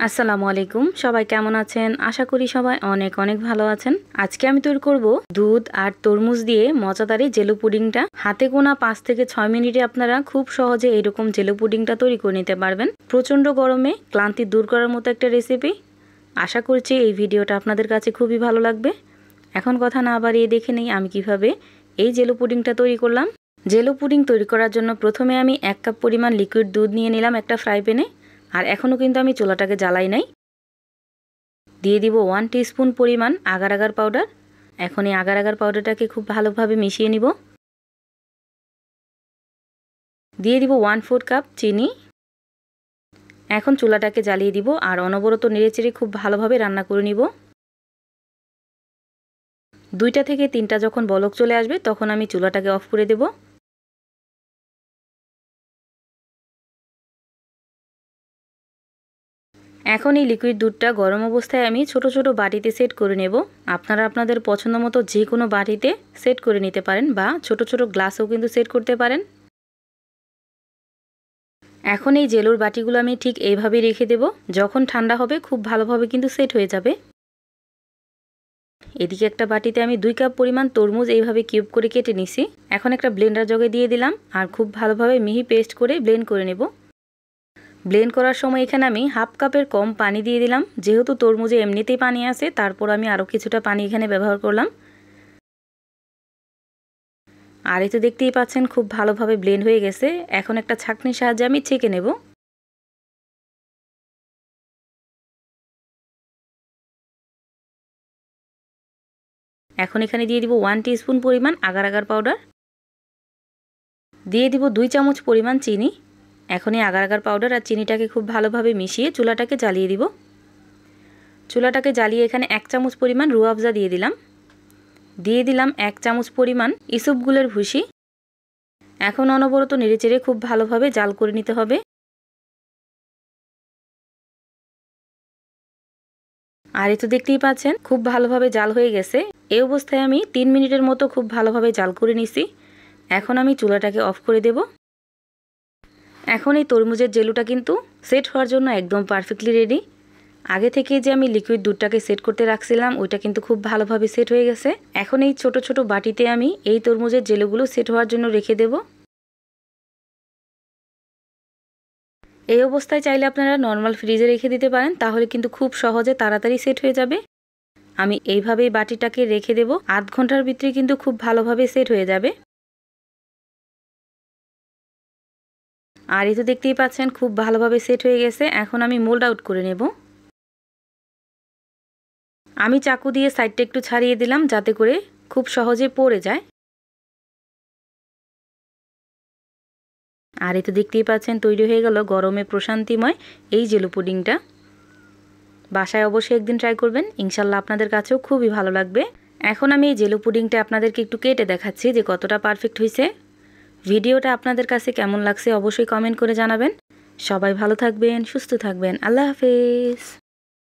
আসসালামু আলাইকুম, সবাই কেমন আছেন? আশা করি সবাই অনেক অনেক ভালো আছেন। আজকে আমি তৈরি করব দুধ আর তরমুজ দিয়ে মজাদার এই জেলো পুডিংটা। হাতে গোনা 5 থেকে 6 মিনিটে আপনারা খুব সহজে এরকম জেলো পুডিংটা তৈরি করে নিতে পারবেন। প্রচণ্ড গরমে ক্লান্তি দূর করার মতো একটা রেসিপি। আশা করছি এই ভিডিওটা আপনাদের কাছে খুবই ভালো লাগবে। এখন কথা না বাড়িয়ে দেখে নেই আমি কিভাবে এই জেলো পুডিংটা তৈরি করলাম। জেলো পুডিং তৈরি করার জন্য প্রথমে আমি 1 কাপ পরিমাণ লিকুইড দুধ নিয়ে নিলাম একটা ফ্রাই প্যানে। আর এখনও কিন্তু আমি চুলাটাকে জ্বালাই নাই। দিয়ে দিব 1 টিস্পুন পরিমাণ আগার আগার পাউডার। এখন এই আগার আগার পাউডারটাকে খুব ভালোভাবে মিশিয়ে নিব। দিয়ে দিব 1/4 কাপ চিনি। এখন চুলাটাকে জ্বালিয়ে দিব আর অনবরত নেড়েচেড়ে খুব ভালোভাবে রান্না করে নিব। 2টা থেকে 3টা যখন বলক চলে আসবে তখন আমি চুলাটাকে অফ করে দেব। এখন এই লিকুইড দুধটা গরম অবস্থায় আমি ছোট ছোট বাটিতে সেট করে নেব। আপনারা আপনাদের পছন্দ মতো যে কোনো বাটিতে সেট করে নিতে পারেন বা ছোট ছোট গ্লাসেও কিন্তু সেট করতে পারেন। এখন এই জেলোর বাটিগুলো আমি ঠিক এইভাবেই রেখে দেব। যখন ঠান্ডা হবে খুব ভালোভাবে কিন্তু সেট হয়ে যাবে। এদিকে একটা বাটিতে আমি 2 কাপ পরিমাণ তরমুজ এইভাবে কিউব করে কেটে নিছি। এখন একটা ব্লেন্ডার জগে দিয়ে দিলাম আর খুব ভালোভাবে মিহি পেস্ট করে ব্লেন্ড করে নেব। ব্লেন্ড করার সময় এখানে আমি 1/2 কাপের কম পানি দিয়ে দিলাম। যেহেতু তরমুজে এমনিতেই পানি আছে, তারপর আমি আরও কিছুটা পানি এখানে ব্যবহার করলাম। আর এই তো দেখতেই পাচ্ছেন খুব ভালোভাবে ব্লেন্ড হয়ে গেছে। এখন একটা ছাঁকনির সাহায্যে আমি ছেঁকে নেব। এখন এখানে দিয়ে দিব 1 টিস্পুন পরিমাণ আগার আগার পাউডার। দিয়ে দিব 2 চামচ পরিমাণ চিনি। এখন এই আগার আগার পাউডার আর চিনিটাকে খুব ভালোভাবে মিশিয়ে চুলাটাকে জ্বালিয়ে দিব। চুলাটাকে জ্বালিয়ে এখানে 1 চামচ পরিমাণ রুহ আফজা দিয়ে দিলাম। দিয়ে দিলাম 1 চামচ পরিমাণ ইসবগুলের ভুসি। এখন অনবরত নেড়েচেড়ে খুব ভালোভাবে জাল করে নিতে হবে। আর এই তো দেখতেই পাচ্ছেন খুব ভালোভাবে জাল হয়ে গেছে। এই অবস্থায় আমি 3 মিনিটের মতো খুব ভালোভাবে জাল করে নিছি। এখন আমি চুলাটাকে অফ করে দেব। এখন এই তরমুজের জেলুটা কিন্তু সেট হওয়ার জন্য একদম পারফেক্টলি রেডি। আগে থেকে যে আমি লিকুইড দুধটাকে সেট করতে রাখছিলাম ওইটা কিন্তু খুব ভালোভাবে সেট হয়ে গেছে। এখন এই ছোট ছোট বাটিতে আমি এই তরমুজের জেলুগুলো সেট হওয়ার জন্য রেখে দেব। এই অবস্থায় চাইলে আপনারা নর্মাল ফ্রিজে রেখে দিতে পারেন, তাহলে কিন্তু খুব সহজে তাড়াতাড়ি সেট হয়ে যাবে। আমি এইভাবেই বাটিটাকে রেখে দেব। আধ ঘন্টার ভিতরে কিন্তু খুব ভালোভাবে সেট হয়ে যাবে। আর এই তো দেখতেই পাচ্ছেন খুব ভালোভাবে সেট হয়ে গেছে। এখন আমি মোল্ড আউট করে নেব। আমি চাকু দিয়ে সাইডটা একটু ছাড়িয়ে দিলাম যাতে করে খুব সহজে পড়ে যায়। আর এই তো দেখতেই পাচ্ছেন তৈরি হয়ে গেল গরমে প্রশান্তিময় এই জেলো পুডিংটা। বাসায় অবশ্যই একদিন ট্রাই করবেন, ইনশাল্লাহ আপনাদের কাছেও খুবই ভালো লাগবে। এখন আমি এই জেলো পুডিংটা আপনাদেরকে একটু কেটে দেখাচ্ছি যে কতটা পারফেক্ট হয়েছে। ভিডিওটা আপনাদের কাছে কেমন লাগছে অবশ্যই কমেন্ট করে জানাবেন। সবাই ভালো থাকবেন, সুস্থ থাকবেন। আল্লাহ হাফেজ।